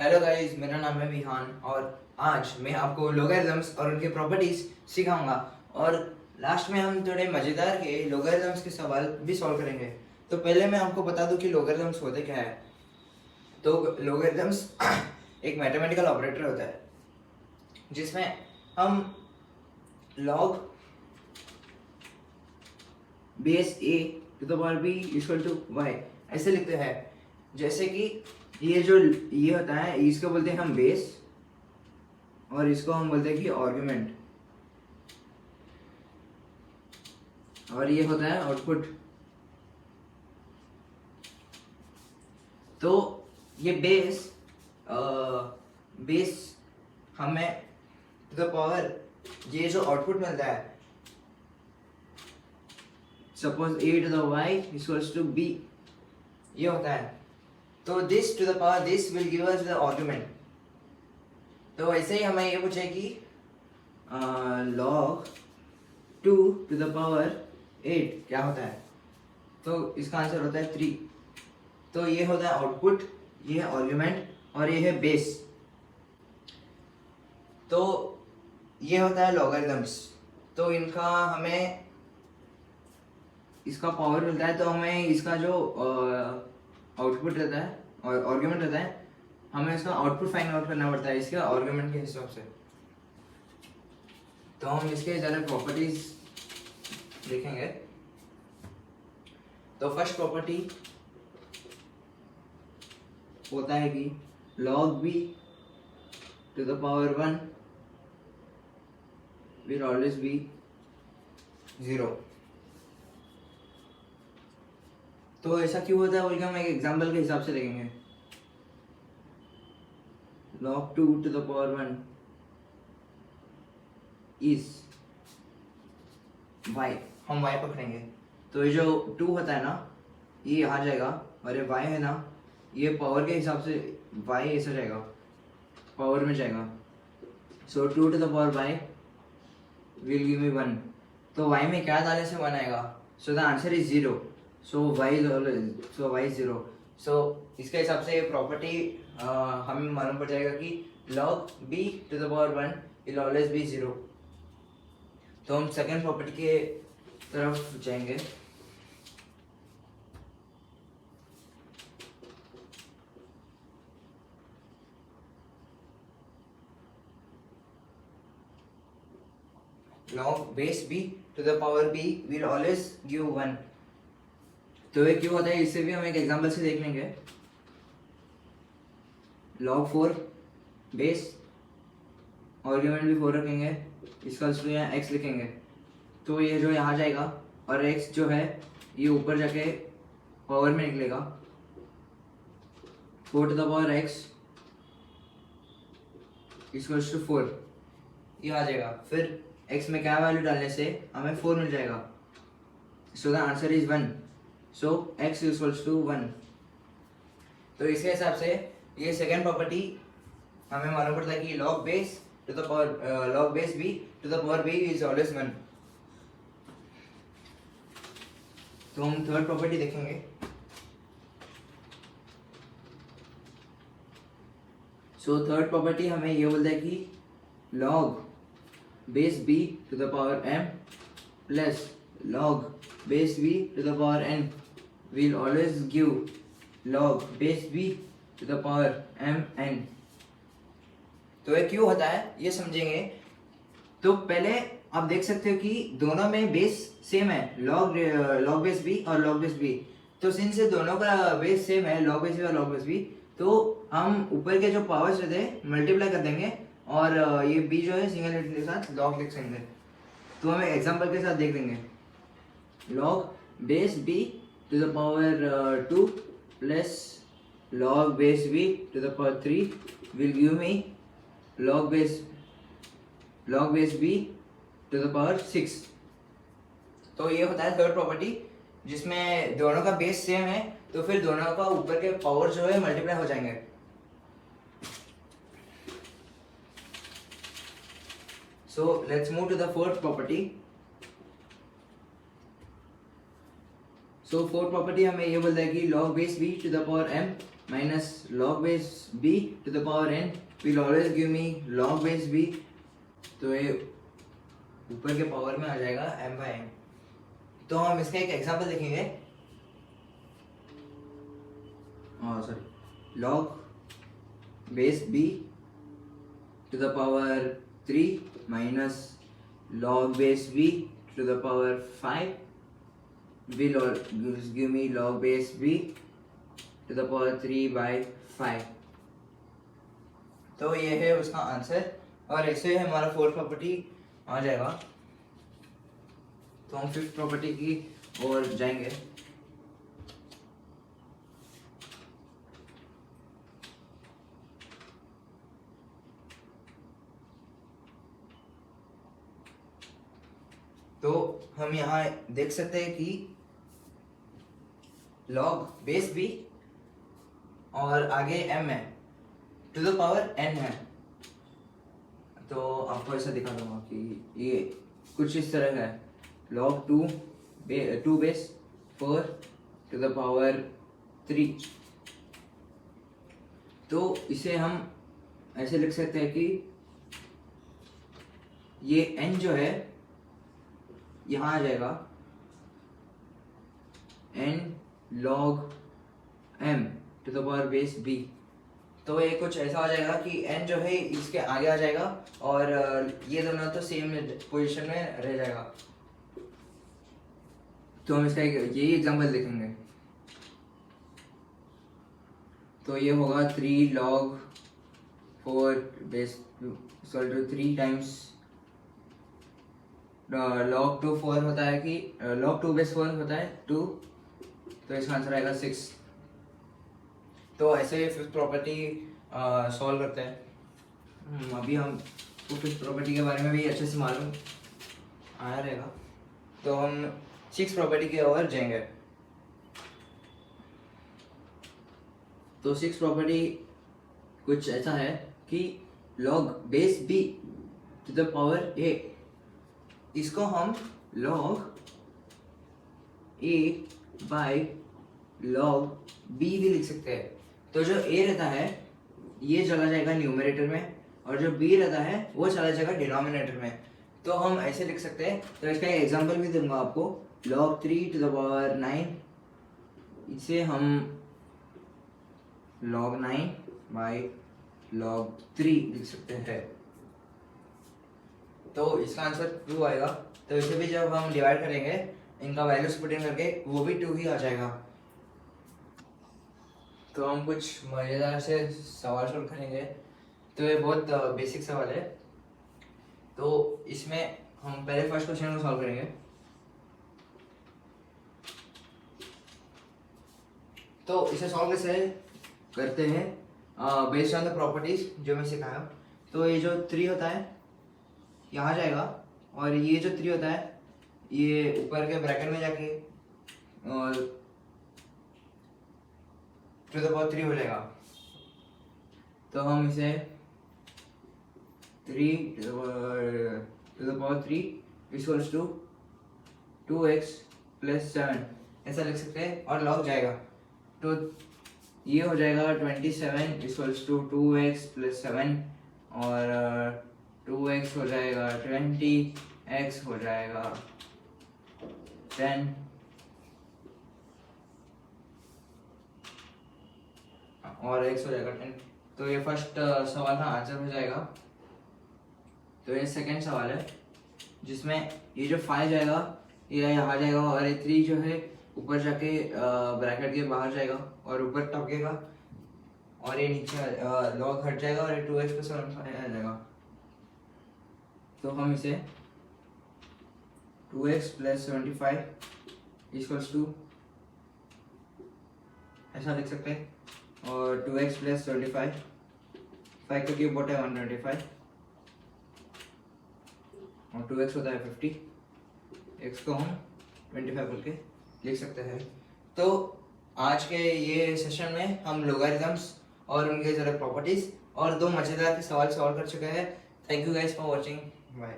Hello guys, मेरा नाम है विहान और आज मैं आपको लोगरिथम्स और उनके प्रॉपर्टीज सिखाऊंगा और लास्ट में हम थोड़े मज़ेदार के लोगरिथम्स के सवाल भी सॉल्व करेंगे। तो पहले मैं आपको बता दूं कि लोगरिथम्स होते क्या है। तो लोगरिथम्स एक मैथमेटिकल ऑपरेटर होता है जिसमें हम log base A to the power B equal to Y ऐसे लिखते हैं। जैसे कि ये होता है, इसको बोलते हैं हम बेस और इसको हम बोलते हैं कि आर्गुमेंट, और ये होता है आउटपुट। तो ये बेस हमें टू द पावर ये जो आउटपुट मिलता है, suppose A to the Y equals to B, ये होता है। तो this to the power this will give us the argument. तो ऐसे ही हमें ये पूछे कि log 2 टू द पावर 8 क्या होता है, तो इसका आंसर होता है 3। तो ये होता है आउटपुट, ये है आर्गुमेंट और ये है बेस। तो ये होता है लॉगरिथम्स। तो इनका हमें इसका पावर मिलता है, तो हमें इसका जो आउटपुट रहता है और आर्गुमेंट रहता है, हमें इसका आउटपुट फाइंड आउट करना पड़ता है इसके आर्गुमेंट के हिसाब से। तो हम इसके ज़रा प्रॉपर्टीज देखेंगे। तो फर्स्ट प्रॉपर्टी होता है कि log b to the power 1 will always be 0। तो ऐसा क्यों होता है बोल के हम एक एग्जाम्पल के हिसाब से देखेंगे। log 2 to the power 1 is y, हम y पकड़ेंगे। तो ये जो 2 होता है ना, ये यहाँ जाएगा, और ये y है ना, ये पावर के हिसाब से y ऐसा जाएगा, पावर में जाएगा। So 2 to the power y will give me 1। तो y में क्या डालने से 1 आएगा? So the answer is 0। So y is 0। So इसके हिसाब से ये प्रॉपर्टी हमें मालूम पड़ जाएगा कि log b to the power 1 will always be 0। तो हम सेकेंड प्रॉपर्टी के तरफ जाएंगे। log base b to the power b will always give 1। तो ये क्यों होता है, इससे भी हम एक एग्जांपल से देख लेंगे। log 4 बेस, आर्गुमेंट भी 4 रखेंगे, इसका यहाँ x लिखेंगे। तो ये जो यहाँ जाएगा और x जो है ये ऊपर जाके पावर में निकलेगा। 4 to the power x equals to 4, ये आ जाएगा। फिर x में क्या वैल्यू डालने से हमें 4 मिल जाएगा। So the answer is 1। So x equals to 1। तो इसके हिसाब से ये सेकेंड प्रॉपर्टी हमें मालूम पड़ता है कि log base to the power log base b to the power b is always 1। तो हम थर्ड प्रॉपर्टी देखेंगे। सो थर्ड प्रॉपर्टी हमें ये बोलता है कि log base b to the power m plus log base b to the power n will always give log base b to the power m n। तो ये क्यों होता है ये समझेंगे। तो पहले आप देख सकते हो कि दोनों में बेस सेम है, log base b और log base b। तो सिंस दोनों का बेस सेम है, log base b और log base b, तो हम ऊपर के जो पावर्स रहते हैं मल्टीप्लाई कर देंगे और ये b जो है सिंगल यूनिट के साथ log लिख सकते। तो हम एग्जांपल के साथ देख लेंगे। log base b to the power 2 plus log base b to the power 3 will give me log base b to the power 6। तो ये होता है थर्ड प्रॉपर्टी जिसमें दोनों का बेस सेम है, तो फिर दोनों का ऊपर के पावर जो है मल्टीप्लाई हो जाएंगे। So let's move to the fourth property। So fourth property हमें ये बोलता है कि log base b to the power m minus log base b to the power n will always give me log base b. तो ये ऊपर के power में आ जाएगा m/n. तो हम इसका एक एग्जांपल देखेंगे. log base b to the power 3 minus log base b to the power 5 will give me log base b to the power 3/5. तो ये है उसका आंसर. और ऐसे हमारा फोर्थ प्रॉपर्टी आ जाएगा. तो हम फिफ्थ प्रॉपर्टी की ओर जाएंगे. तो हम यहाँ देख सकते हैं कि log बेस b और आगे m है, टू द पावर n है. तो आपको ऐसा दिखा दूंगा कि ये कुछ इस तरह का है. log 2 base 4 to the power 3. तो इसे हम ऐसे लिख सकते हैं कि ये n जो है यहाँ आ जाएगा n log m to the power base b. तो ये कुछ ऐसा आ जाएगा कि n जो है इसके आगे आ जाएगा और ये दोनों तो सेम पोजीशन में रह जाएगा. तो हम इसका यही एग्जांपल देखेंगे. तो ये होगा 3 log 4 base equal to 3 times log 2 4 होता है कि log 2 बेस 4 होता है 2. तो इसका आंसर आएगा 6. तो ऐसे फिफ्थ प्रॉपर्टी सॉल्व करते हैं. अभी हम फिफ्थ प्रॉपर्टी के बारे में भी अच्छे से मालूम आया रहेगा. तो हम सिक्स प्रॉपर्टी की ओर जाएंगे. तो सिक्स प्रॉपर्टी कुछ ऐसा है कि log base b to the power a, इसको हम log a by log b भी लिख सकते हैं. तो जो a रहता है ये चला जाएगा न्यूमरेटर में और जो b रहता है वो चला जाएगा डिनोमिनेटर में. तो हम ऐसे लिख सकते हैं. तो इसका एग्जांपल भी दूंगा आपको. log 3 टू द पावर 9, इसे हम log 9 बाय log 3 लिख सकते हैं. तो इसका आंसर 2 आएगा. तो इसे भी जब हम डिवाइड करेंगे इनका वैल्यूज पुटिंग करके वो भी 2 ही आ जाएगा. तो हम कुछ मजेदार से सवाल सॉल्व करेंगे. तो ये बहुत बेसिक सवाल है. तो इसमें हम पहले फर्स्ट क्वेश्चन को सॉल्व करेंगे. तो इसे सॉल्व कैसे करते हैं बेस्ड ऑन द प्रॉपर्टीज जो मैं सिखाया. तो ये जो 3 होता है यहाँ जाएगा और ये जो 3 होता है ये ऊपर के ब्रैकेट में जाके और टू द पावर 3 हो जाएगा. तो हम इसे 3 to the power 3 equals to 2x plus 7 ऐसा लिख सकते हैं और लॉग जाएगा. तो ये हो जाएगा 27 इक्वल्स टू 2x प्लस 7 और 2x हो जाएगा 20, x हो जाएगा 10 और x हो जाएगा 10. तो ये फर्स्ट सवाल का आंसर हो जाएगा. तो ये सेकंड सवाल है जिसमें ये जो 5 जाएगा ये यहाँ जाएगा और ये 3 जो है ऊपर जाके ब्रैकेट के बाहर जाएगा और ऊपर टपकेगा और ये नीचे लॉग हट जाएगा और ये 2x प्लस 7 आ जाएगा. तो हम इसे 2x प्लस 75 इक्वल्स टू ऐसा लिख सकते हैं और 2x प्लस 25 5 का क्यूब होता है 125 और 2x होता है 50. x को हम 25 बोल के लिख सकते हैं. तो आज के ये सेशन में हम लोगारिथम्स और उनके ज़रा प्रॉपर्टीज और 2 मज़ेदार के सवाल सॉल्व कर चुके हैं. Thank you guys for watching. Bye.